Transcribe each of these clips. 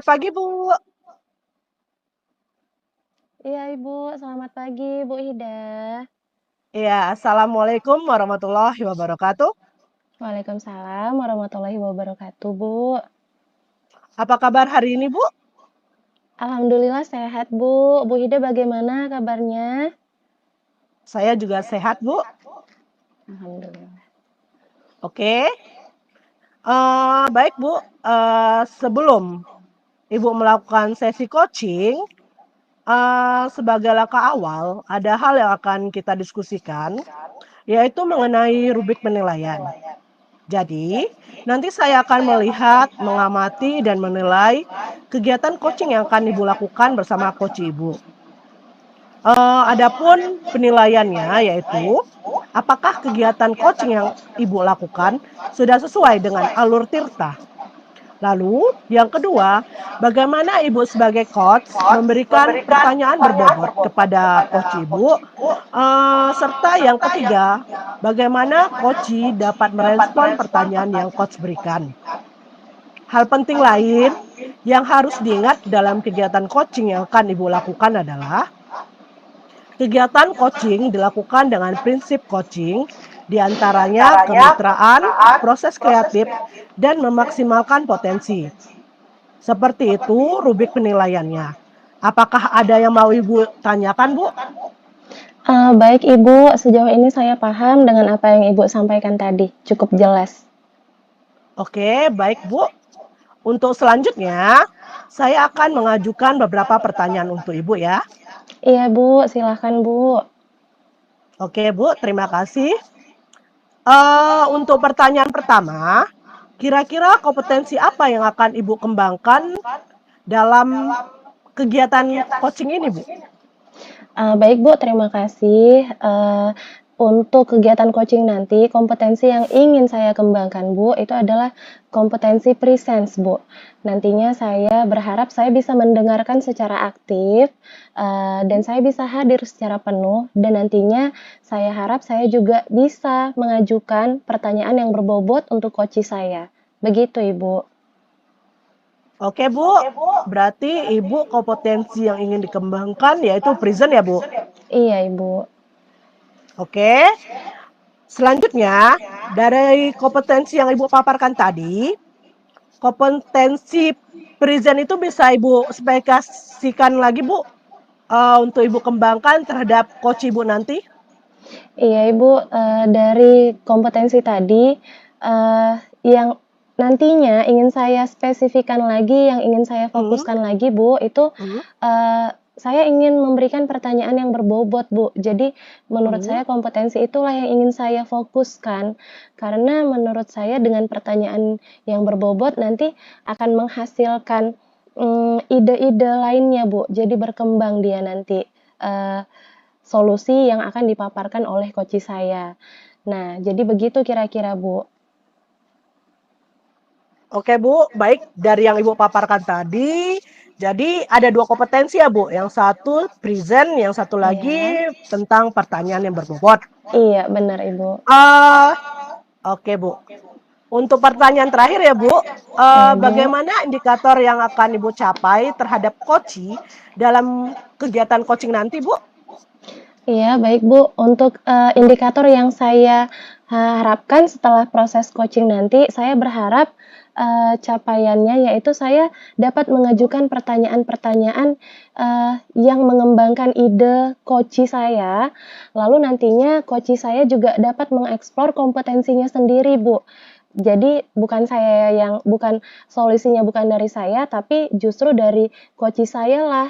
pagi, Bu. Iya Ibu, selamat pagi Bu Ida. Iya, assalamualaikum warahmatullahi wabarakatuh. Waalaikumsalam warahmatullahi wabarakatuh Bu. Apa kabar hari ini, Bu? Alhamdulillah sehat Bu. Bu Ida bagaimana kabarnya? Saya juga sehat, Bu. Alhamdulillah. Oke. Baik, Bu. Sebelum Ibu melakukan sesi coaching, sebagai langkah awal, ada hal yang akan kita diskusikan, yaitu mengenai rubrik penilaian. Jadi, nanti saya akan melihat, mengamati, dan menilai kegiatan coaching yang akan Ibu lakukan bersama coach Ibu. Adapun penilaiannya yaitu, apakah kegiatan coaching yang Ibu lakukan sudah sesuai dengan alur Tirta? Lalu yang kedua, bagaimana Ibu sebagai coach memberikan pertanyaan berbobot kepada coach Ibu? Serta yang ketiga, bagaimana coach dapat merespon pertanyaan yang coach berikan? Hal penting lain yang harus diingat dalam kegiatan coaching yang akan Ibu lakukan adalah kegiatan coaching dilakukan dengan prinsip coaching, diantaranya kemitraan, proses kreatif, dan memaksimalkan potensi. Seperti itu rubrik penilaiannya. Apakah ada yang mau Ibu tanyakan, Bu? Baik Ibu, sejauh ini saya paham dengan apa yang Ibu sampaikan tadi. Cukup jelas. Oke, baik, Bu. Untuk selanjutnya, saya akan mengajukan beberapa pertanyaan untuk Ibu ya. Iya Bu, silahkan Bu. Oke, Bu, terima kasih. Untuk pertanyaan pertama, kira-kira kompetensi apa yang akan Ibu kembangkan dalam kegiatan coaching ini, Bu? Baik Bu, terima kasih. Untuk kegiatan coaching nanti, kompetensi yang ingin saya kembangkan Bu, itu adalah kompetensi presence Bu. Nantinya saya berharap saya bisa mendengarkan secara aktif, dan saya bisa hadir secara penuh, dan nantinya saya harap saya juga bisa mengajukan pertanyaan yang berbobot untuk coach saya. Begitu Ibu. Oke, Bu. Berarti Ibu kompetensi yang ingin dikembangkan yaitu present ya, Bu? Iya Ibu. Oke. Selanjutnya, dari kompetensi yang Ibu paparkan tadi, kompetensi present itu bisa Ibu spesifikasikan lagi, Bu, untuk Ibu kembangkan terhadap coach Ibu nanti? Iya Ibu, dari kompetensi tadi, yang nantinya ingin saya spesifikkan lagi, yang ingin saya Mhm, fokuskan lagi Bu, itu, mhm, saya ingin memberikan pertanyaan yang berbobot Bu. Jadi menurut mhm. saya kompetensi itulah yang ingin saya fokuskan, karena menurut saya dengan pertanyaan yang berbobot nanti akan menghasilkan, ide-ide lainnya Bu, jadi berkembang dia nanti, solusi yang akan dipaparkan oleh coach saya. Nah, jadi begitu kira-kira, Bu. Oke, Bu, baik dari yang Ibu paparkan tadi, jadi ada 2 kompetensi ya, Bu, yang satu present, yang satu Iya. lagi tentang pertanyaan yang berbobot. Iya, benar, Ibu. Eee, oke, Bu. Untuk pertanyaan terakhir ya, Bu, Iya, Bu. bagaimana indikator yang akan Ibu capai terhadap coaching dalam kegiatan coaching nanti, Bu? Iya, baik, Bu. Untuk, indikator yang saya harapkan setelah proses coaching nanti, saya berharap, capaiannya yaitu saya dapat mengajukan pertanyaan-pertanyaan, yang mengembangkan ide coach saya, lalu nantinya coach saya juga dapat mengeksplor kompetensinya sendiri, Bu. Jadi bukan solusinya bukan dari saya, tapi justru dari coach saya lah,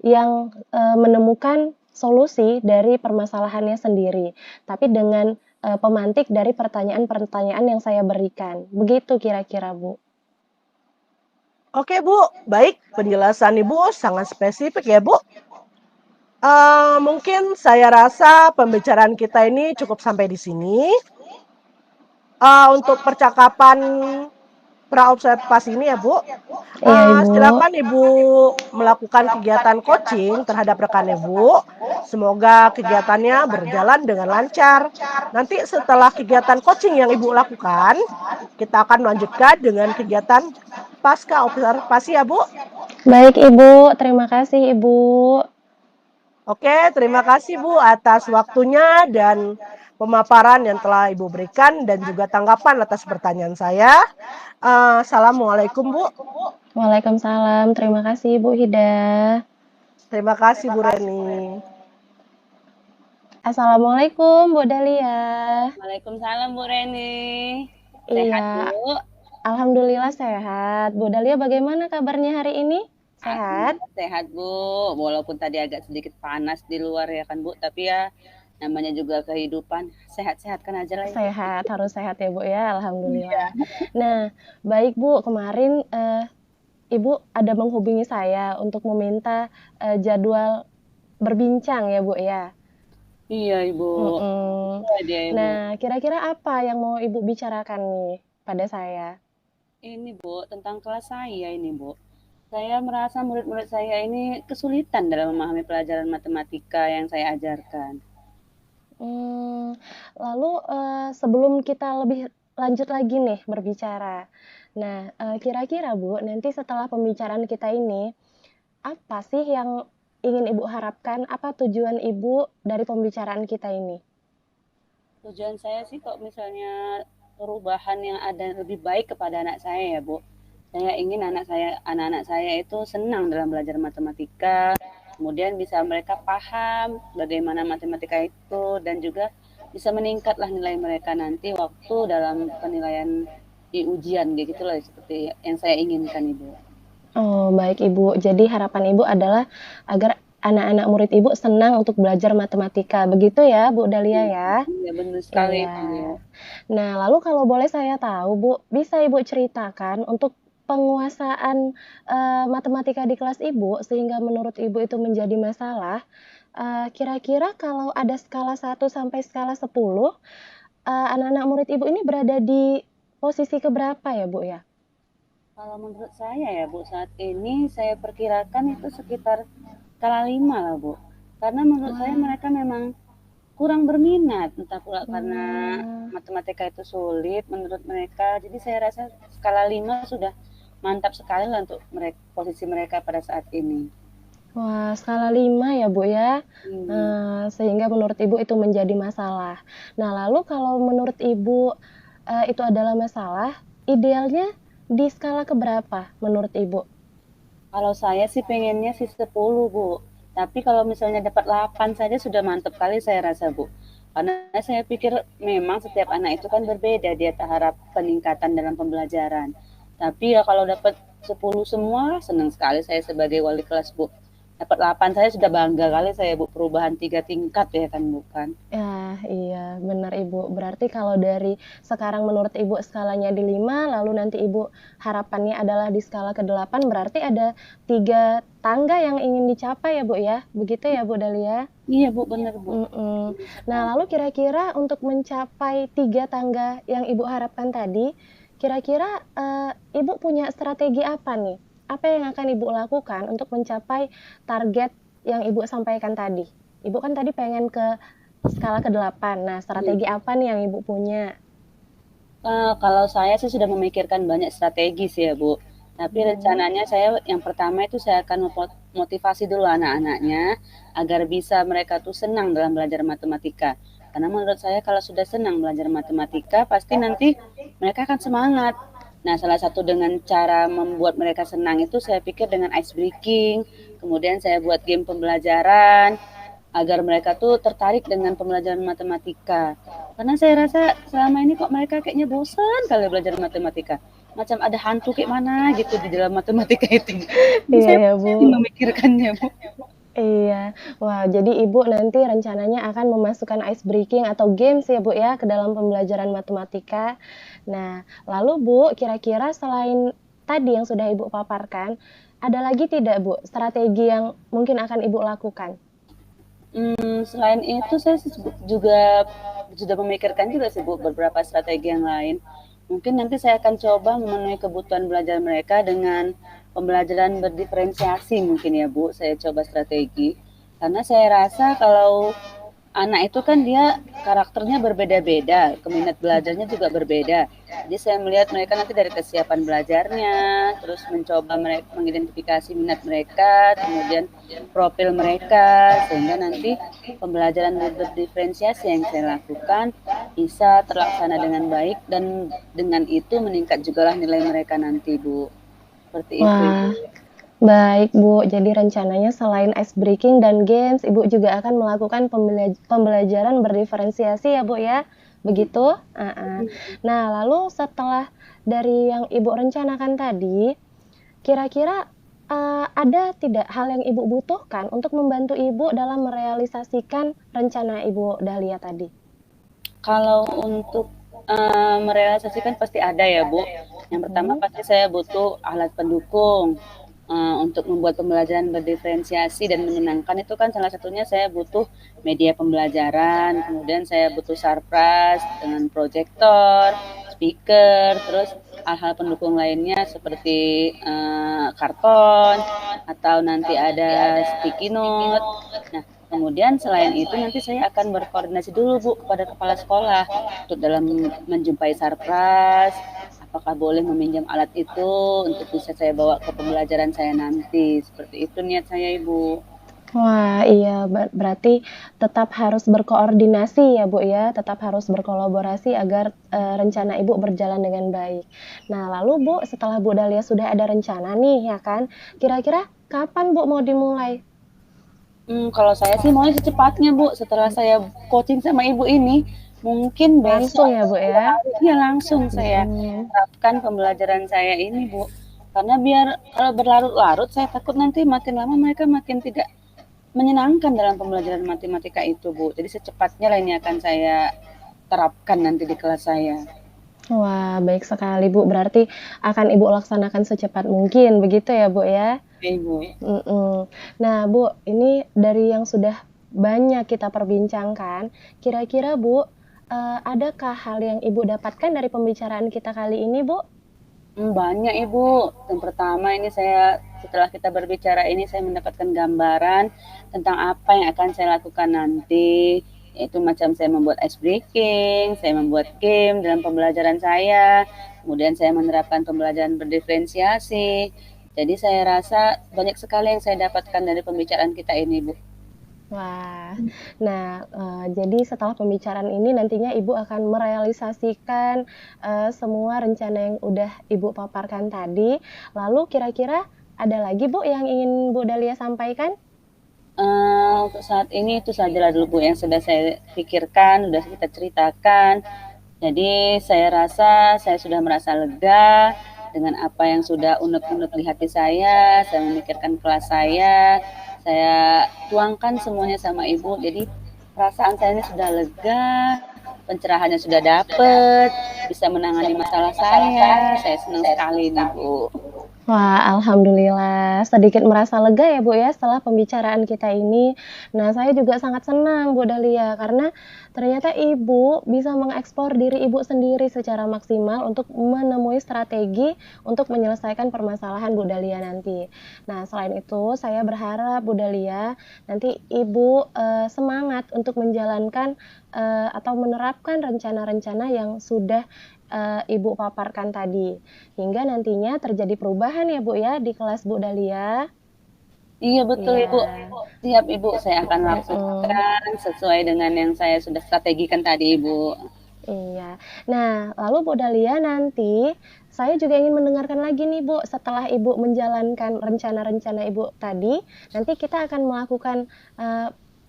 yang, menemukan solusi dari permasalahannya sendiri, tapi dengan, pemantik dari pertanyaan-pertanyaan yang saya berikan. Begitu kira-kira, Bu. Oke, Bu, baik penjelasan Ibu sangat spesifik ya, Bu. Mungkin saya rasa pembicaraan kita ini cukup sampai di sini. Untuk percakapan praobservasi ini ya, Bu, Iya, Ibu. silakan Ibu melakukan kegiatan coaching terhadap rekan Ibu. Semoga kegiatannya berjalan dengan lancar. Nanti setelah kegiatan coaching yang Ibu lakukan, kita akan melanjutkan dengan kegiatan pasca observasi ya, Bu. Baik Ibu, terima kasih Ibu. Oke, terima kasih Bu atas waktunya dan pemaparan yang telah Ibu berikan dan juga tanggapan atas pertanyaan saya. Assalamualaikum Bu. Waalaikumsalam, terima kasih Ibu Hida. Terima kasih Bu Reni. Assalamualaikum Bu Dalia. Waalaikumsalam Bu Reni. Sehat Iya, Bu? alhamdulillah sehat. Bu Dalia bagaimana kabarnya hari ini? Sehat? Alhamdulillah sehat Bu. Walaupun tadi agak sedikit panas di luar ya kan Bu, tapi ya namanya juga kehidupan. Sehat-sehat kan aja lah ya. Sehat, harus sehat ya Bu ya, alhamdulillah. Nah, baik Bu, kemarin Ibu ada menghubungi saya untuk meminta jadwal berbincang ya Bu ya. Iya Ibu. Mm-mm. Iya dia Ibu. Nah, kira-kira apa yang mau Ibu bicarakan nih pada saya? Ini Bu, tentang kelas saya ini Bu. Saya merasa murid-murid saya ini kesulitan dalam memahami pelajaran matematika yang saya ajarkan. Lalu sebelum kita lebih lanjut lagi nih berbicara. Nah, kira-kira Bu, nanti setelah pembicaraan kita ini, apa sih yang ingin Ibu harapkan? Apa tujuan Ibu dari pembicaraan kita ini? Tujuan saya sih kok misalnya perubahan yang ada lebih baik kepada anak saya ya Bu. Saya ingin anak-anak saya itu senang dalam belajar matematika, kemudian bisa mereka paham bagaimana matematika itu dan juga bisa meningkatlah nilai mereka nanti waktu dalam penilaian di ujian gitu loh seperti yang saya inginkan Ibu. Oh, baik Ibu. Jadi harapan Ibu adalah agar anak-anak murid Ibu senang untuk belajar matematika. Begitu ya, Bu Dalia ya? Iya benar sekali Iya. Ibu. Nah, lalu kalau boleh saya tahu, Bu, bisa Ibu ceritakan untuk penguasaan matematika di kelas Ibu sehingga menurut Ibu itu menjadi masalah. Kira-kira kalau ada skala 1 sampai skala 10, anak-anak murid Ibu ini berada di posisi keberapa ya, Bu ya? Kalau menurut saya ya Bu, saat ini saya perkirakan itu sekitar skala 5 lah Bu. Karena menurut saya mereka memang kurang berminat, entah pula karena matematika itu sulit menurut mereka. Jadi saya rasa skala 5 sudah mantap sekali lah untuk posisi mereka pada saat ini. Wah, skala 5 ya, Bu ya? Sehingga menurut Ibu itu menjadi masalah. Nah, lalu kalau menurut Ibu itu adalah masalah, idealnya di skala keberapa menurut Ibu? Kalau saya sih pengennya sih 10 Bu. Tapi kalau misalnya dapat 8 saja sudah mantap kali saya rasa Bu. Karena saya pikir memang setiap anak itu kan berbeda dia taraf peningkatan dalam pembelajaran. Tapi ya kalau dapat 10 semua senang sekali saya sebagai wali kelas Bu. Dapat 8 saya sudah bangga kali saya Bu, perubahan 3 tingkat ya kan bukan. Ya, iya, benar Ibu. Berarti kalau dari sekarang menurut Ibu skalanya di 5, lalu nanti Ibu harapannya adalah di skala ke-8, berarti ada 3 tangga yang ingin dicapai ya, Bu ya? Begitu ya, Bu Dalia? Iya Bu, benar Bu. Nah, lalu kira-kira untuk mencapai 3 tangga yang Ibu harapkan tadi, kira-kira Ibu punya strategi apa nih? Apa yang akan Ibu lakukan untuk mencapai target yang Ibu sampaikan tadi? Ibu kan tadi pengen ke skala ke-8. Nah, strategi apa nih yang Ibu punya? Kalau saya sih sudah memikirkan banyak strategi sih ya Bu. Tapi rencananya saya yang pertama itu saya akan motivasi dulu anak-anaknya agar bisa mereka tuh senang dalam belajar matematika. Karena menurut saya kalau sudah senang belajar matematika pasti nanti mereka akan semangat. Nah, salah satu dengan cara membuat mereka senang itu saya pikir dengan ice breaking, kemudian saya buat game pembelajaran agar mereka tuh tertarik dengan pembelajaran matematika. Karena saya rasa selama ini kok mereka kayaknya bosan kali belajar matematika. Macam ada hantu kayak mana gitu di dalam matematika itu. Iya Saya ya, Bu. memikirkannya, Bu. Iya. Wah, jadi Ibu nanti rencananya akan memasukkan ice breaking atau games ya, Bu ya, ke dalam pembelajaran matematika. Nah, lalu Bu, kira-kira selain tadi yang sudah Ibu paparkan, ada lagi tidak, Bu, strategi yang mungkin akan Ibu lakukan? Selain itu saya juga sudah memikirkan juga sih Bu beberapa strategi yang lain. Mungkin nanti saya akan coba memenuhi kebutuhan belajar mereka dengan pembelajaran berdiferensiasi mungkin ya Bu. Saya coba strategi. Karena saya rasa kalau anak itu kan dia karakternya berbeda-beda, minat belajarnya juga berbeda. Jadi saya melihat mereka nanti dari kesiapan belajarnya, terus mencoba mengidentifikasi minat mereka, kemudian profil mereka, sehingga nanti pembelajaran berdiferensiasi yang saya lakukan bisa terlaksana dengan baik dan dengan itu meningkat juga lah nilai mereka nanti, Bu. Seperti itu, Ibu. Wah, baik Bu. Jadi rencananya selain ice breaking dan games, Ibu juga akan melakukan pembelajaran berdiferensiasi ya Bu ya? Begitu? Heeh. Nah, lalu setelah dari yang Ibu rencanakan tadi, kira-kira, ada tidak hal yang Ibu butuhkan untuk membantu Ibu dalam merealisasikan rencana Ibu Dahlia tadi? Kalau untuk merealisasikan pasti ada ya, Bu. Yang pertama pasti saya butuh alat pendukung untuk membuat pembelajaran berdiferensiasi dan menyenangkan itu kan salah satunya saya butuh media pembelajaran, kemudian saya butuh sarpras dengan proyektor, speaker, terus hal-hal pendukung lainnya seperti karton atau nanti ada sticky note. Nah, kemudian selain itu nanti saya akan berkoordinasi dulu Bu kepada kepala sekolah untuk dalam menjumpai sarpras, apakah boleh meminjam alat itu untuk bisa saya bawa ke pembelajaran saya nanti. Seperti itu niat saya Ibu. Wah, iya, berarti tetap harus berkoordinasi ya, Bu, ya, tetap harus berkolaborasi agar, rencana Ibu berjalan dengan baik. Nah, lalu Bu, setelah Bu Dahlia sudah ada rencana nih, ya kan, kira-kira kapan Bu mau dimulai? Kalau saya sih maunya secepatnya Bu, setelah saya coaching sama Ibu ini, mungkin besok Langsung ya, atau Bu, 2 ya? hari iya langsung saya Mhm. terapkan pembelajaran saya ini Bu. Karena biar kalau berlarut-larut saya takut nanti makin lama mereka makin tidak menyenangkan dalam pembelajaran matematika itu, Bu. Jadi secepatnya lah ini akan saya terapkan nanti di kelas saya. Wah, baik sekali, Bu, berarti akan Ibu laksanakan secepat mungkin, begitu ya, Bu, ya? Oke, Ibu. Mhm. Nah, Bu, ini dari yang sudah banyak kita perbincangkan, kira-kira Bu, adakah hal yang Ibu dapatkan dari pembicaraan kita kali ini, Bu? Banyak Ibu. Yang pertama ini saya setelah kita berbicara ini saya mendapatkan gambaran tentang apa yang akan saya lakukan nanti, yaitu macam saya membuat ice breaking, saya membuat game dalam pembelajaran saya, kemudian saya menerapkan pembelajaran berdiferensiasi. Jadi saya rasa banyak sekali yang saya dapatkan dari pembicaraan kita ini, Bu. Wah. Nah, jadi setelah pembicaraan ini nantinya Ibu akan merealisasikan, semua rencana yang udah Ibu paparkan tadi. Lalu kira-kira ada lagi Bu yang ingin Bu Dahlia sampaikan? Untuk saat ini itu sajalah dulu Bu yang sudah saya pikirkan, sudah kita ceritakan. Jadi saya rasa saya sudah merasa lega dengan apa yang sudah unek-unek di hati saya memikirkan kelas saya tuangkan semuanya sama Ibu. Jadi perasaan saya ini sudah lega, pencerahannya sudah dapet, bisa menangani masalah saya senang sekali nih Bu. Wah, alhamdulillah sedikit merasa lega ya, Bu, ya, setelah pembicaraan kita ini. Nah, saya juga sangat senang, Bu Dahlia, karena ternyata Ibu bisa mengeksplor diri Ibu sendiri secara maksimal untuk menemui strategi untuk menyelesaikan permasalahan Bu Dahlia nanti. Nah, selain itu saya berharap Bu Dahlia nanti Ibu, semangat untuk menjalankan, atau menerapkan rencana-rencana yang sudah, Ibu paparkan tadi. Hingga nantinya terjadi perubahan ya, Bu, ya, di kelas Bu Dahlia. Iya betul Iya, Ibu. Siap Ibu, saya akan mhm, lakukan sesuai dengan yang saya sudah strategikan tadi Ibu. iya. Nah, lalu Bu Dahlia nanti saya juga ingin mendengarkan lagi nih, Bu, setelah Ibu menjalankan rencana-rencana Ibu tadi, nanti kita akan melakukan,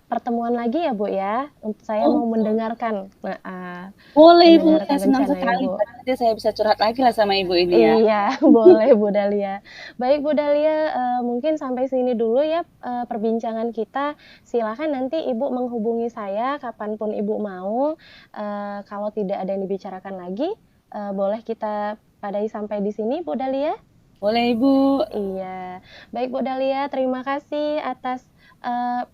pertemuan lagi ya, Bu, ya. Saya Oh mau mendengarkan heeh, boleh Ibu, mendengarkan saya senang rencana sekali. Ibu. Nanti saya bisa curhat lagi lah sama Ibu ini ya. Iya, boleh Bu Dahlia. Baik Bu Dahlia, mungkin sampai sini dulu ya, perbincangan kita. Silakan nanti Ibu menghubungi saya kapanpun Ibu mau, kalau tidak ada yang dibicarakan lagi, boleh kita padahi sampai di sini Bu Dahlia? Boleh Ibu. Iya. Baik Bu Dahlia, terima kasih atas, eee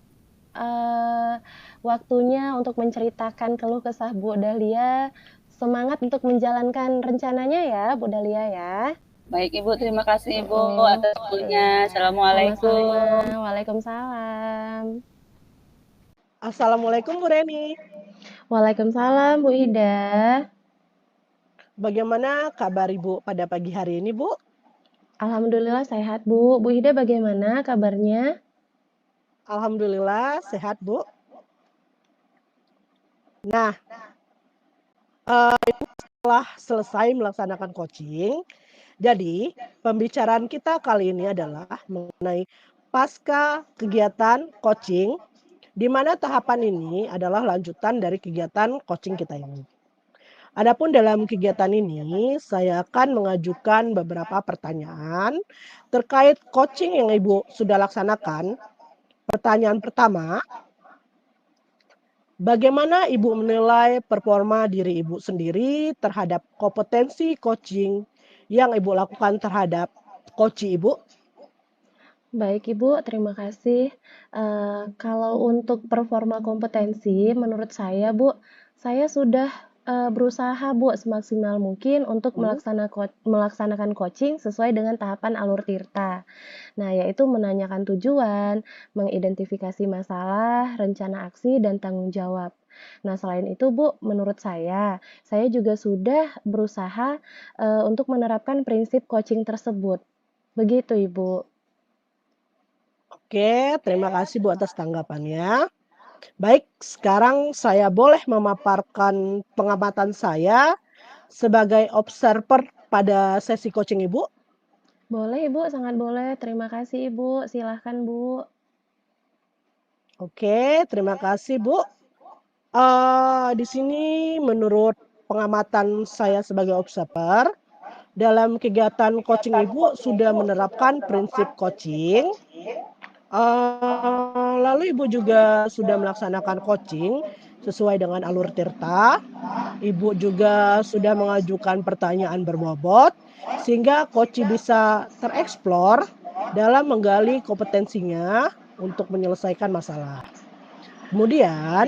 eee, waktunya untuk menceritakan keluh kesah Bu Dahlia. Semangat untuk menjalankan rencananya ya Bu Dahlia ya. Baik Ibu, terima kasih Ibu Mhm, atas waktunya. iya. Sama-sama. Assalamualaikum. Waalaikumsalam. Assalamualaikum Bu Reni. Waalaikumsalam Bu Ida. Bagaimana kabar Ibu pada pagi hari ini, Bu? Alhamdulillah sehat Bu. Bu Ida bagaimana kabarnya? Alhamdulillah sehat, Bu. Nah, setelah selesai melaksanakan coaching, jadi pembicaraan kita kali ini adalah mengenai pasca kegiatan coaching, di mana tahapan ini adalah lanjutan dari kegiatan coaching kita ini. Adapun dalam kegiatan ini, saya akan mengajukan beberapa pertanyaan terkait coaching yang Ibu sudah laksanakan. Pertanyaan pertama, bagaimana Ibu menilai performa diri Ibu sendiri terhadap kompetensi coaching yang Ibu lakukan terhadap coach Ibu? Baik Ibu, terima kasih. Kalau untuk performa kompetensi, menurut saya Bu, saya sudah berusaha Bu semaksimal mungkin untuk Mhm. melaksanakan coaching sesuai dengan tahapan alur tirta. Nah, yaitu menanyakan tujuan, mengidentifikasi masalah, rencana aksi, dan tanggung jawab. Nah, selain itu Bu, menurut saya juga sudah berusaha untuk menerapkan prinsip coaching tersebut. Begitu Ibu. Oke, terima kasih Bu atas tanggapannya. Baik, sekarang saya boleh memaparkan pengamatan saya sebagai observer pada sesi coaching Ibu? Boleh Ibu, sangat boleh. Terima kasih Ibu. Silahkan Bu. Oke, terima kasih Bu. Di sini menurut pengamatan saya sebagai observer, dalam kegiatan coaching Ibu sudah menerapkan prinsip coaching, lalu Ibu juga sudah melaksanakan coaching sesuai dengan alur tirta. Ibu juga sudah mengajukan pertanyaan berbobot, sehingga coach bisa tereksplor dalam menggali kompetensinya untuk menyelesaikan masalah. Kemudian,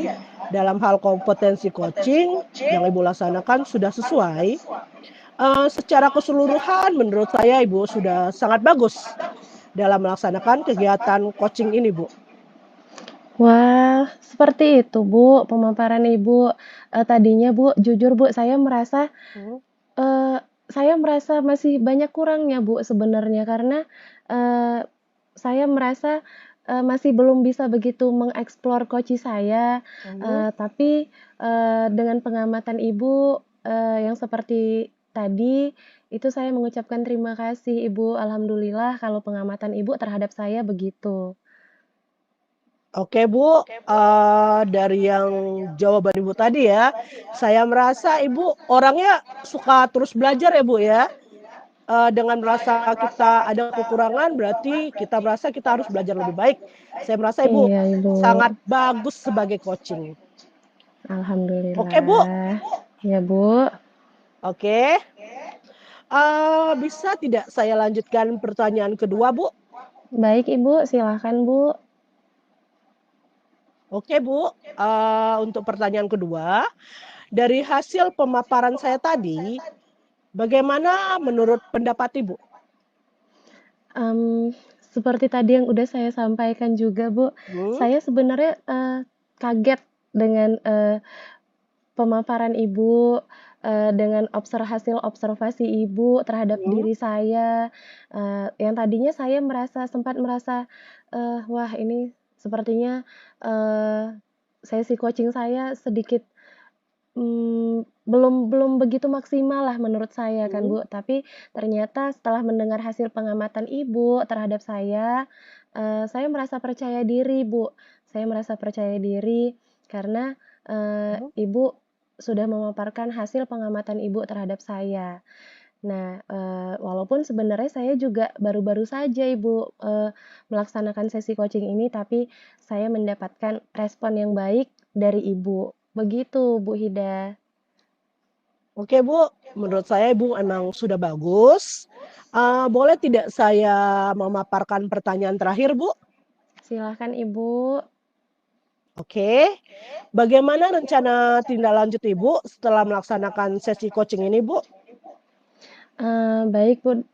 dalam hal kompetensi coaching yang Ibu laksanakan sudah sesuai, secara keseluruhan menurut saya Ibu sudah sangat bagus dalam melaksanakan kegiatan coaching ini, Bu. Wah, seperti itu Bu, pemaparan Ibu. Tadinya Bu, jujur Bu, Mhm. eee, saya merasa masih banyak kurangnya Bu sebenarnya karena, eee, saya merasa, masih belum bisa begitu mengeksplor koci saya, Mhm. tapi, dengan pengamatan Ibu, yang seperti tadi, itu saya mengucapkan terima kasih Ibu. Alhamdulillah kalau pengamatan Ibu terhadap saya begitu. Oke Bu, dari yang jawaban Ibu tadi ya, saya merasa Ibu orangnya suka terus belajar ya Bu ya? Dengan merasa kita ada kekurangan berarti kita merasa kita harus belajar lebih baik. Saya merasa Ibu Iya Ibu, sangat bagus sebagai coaching. Oke Bu, alhamdulillah. Ya Bu. oke. Bisa tidak saya lanjutkan pertanyaan kedua Bu? Baik Ibu, silahkan Bu. Oke Bu, untuk pertanyaan kedua, dari hasil pemaparan saya tadi, bagaimana menurut pendapat Ibu? Mmm, seperti tadi yang udah saya sampaikan juga Bu, Hmm, saya sebenarnya, kaget dengan, pemaparan Ibu, dengan hasil observasi Ibu terhadap mhm, diri saya, yang tadinya saya sempat merasa, wah ini sepertinya, eee, sesi coaching saya sedikit belum belum begitu maksimal lah menurut saya kan, mhm. Bu. Tapi ternyata setelah mendengar hasil pengamatan Ibu terhadap saya merasa percaya diri, Bu. Saya merasa percaya diri karena, Mhm. Ibu sudah memaparkan hasil pengamatan Ibu terhadap saya. Nah, walaupun sebenarnya saya juga baru-baru saja Ibu, melaksanakan sesi coaching ini, tapi saya mendapatkan respon yang baik dari Ibu. Begitu, Bu Hida. Oke Bu, menurut saya Ibu emang sudah bagus. Boleh tidak saya memaparkan pertanyaan terakhir Bu? Silahkan Ibu. Oke, bagaimana rencana tindak lanjut Ibu setelah melaksanakan sesi coaching ini Bu? Baik Bu,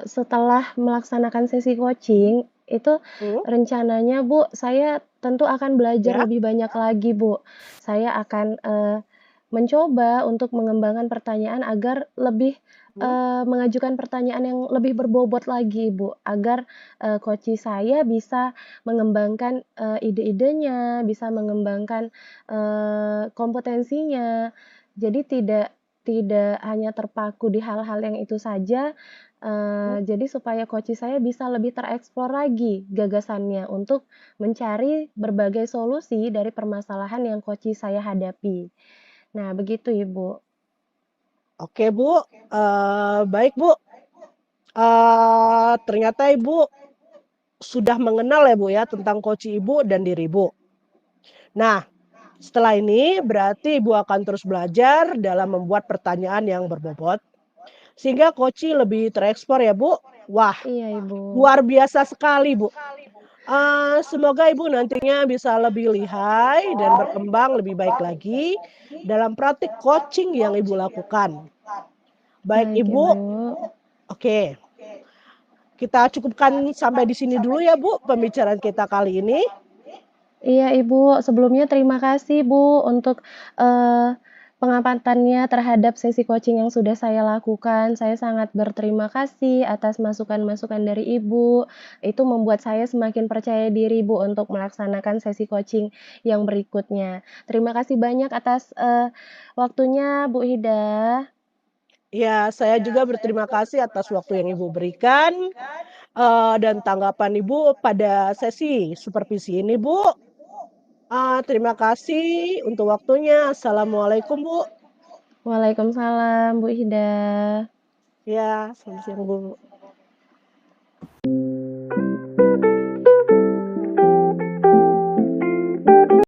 setelah melaksanakan sesi coaching, itu Mhm, rencananya Bu, saya tentu akan belajar Ya. lebih banyak lagi, Bu. Saya akan, mencoba untuk mengembangkan pertanyaan agar lebih, Mhm. mengajukan pertanyaan yang lebih berbobot lagi, Bu, agar, coach saya bisa mengembangkan, ide-idenya, bisa mengembangkan, kompetensinya. Jadi tidak hanya terpaku di hal-hal yang itu saja, Mhm. jadi supaya coach saya bisa lebih tereksplor lagi gagasannya untuk mencari berbagai solusi dari permasalahan yang coach saya hadapi. Nah, begitu, Ibu. Oke, Bu, baik, Bu, ternyata Ibu sudah mengenal ya, Bu, ya, tentang coach Ibu dan diri Ibu. Nah, setelah ini berarti Ibu akan terus belajar dalam membuat pertanyaan yang berbobot, sehingga coach lebih terekspor ya, Bu. Wah, Iya, Ibu. luar biasa sekali, Bu. Semoga Ibu nantinya bisa lebih lihai dan berkembang lebih baik lagi dalam praktik coaching yang Ibu lakukan. Baik, Baik, Ibu. Ibu. Oke, kita cukupkan sampai di sini dulu ya, Bu, pembicaraan kita kali ini. Iya, Ibu. Sebelumnya terima kasih, Bu, untuk, pengamatannya terhadap sesi coaching yang sudah saya lakukan. Saya sangat berterima kasih atas masukan-masukan dari Ibu. Itu membuat saya semakin percaya diri, Bu, untuk melaksanakan sesi coaching yang berikutnya. Terima kasih banyak atas, waktunya, Bu Hida. Ya, saya juga berterima kasih atas waktu yang Ibu berikan, dan tanggapan Ibu pada sesi supervisi ini, Bu. Terima kasih untuk waktunya. Assalamualaikum, Bu. Waalaikumsalam, Bu Hida. Ya, selamat siang, Bu.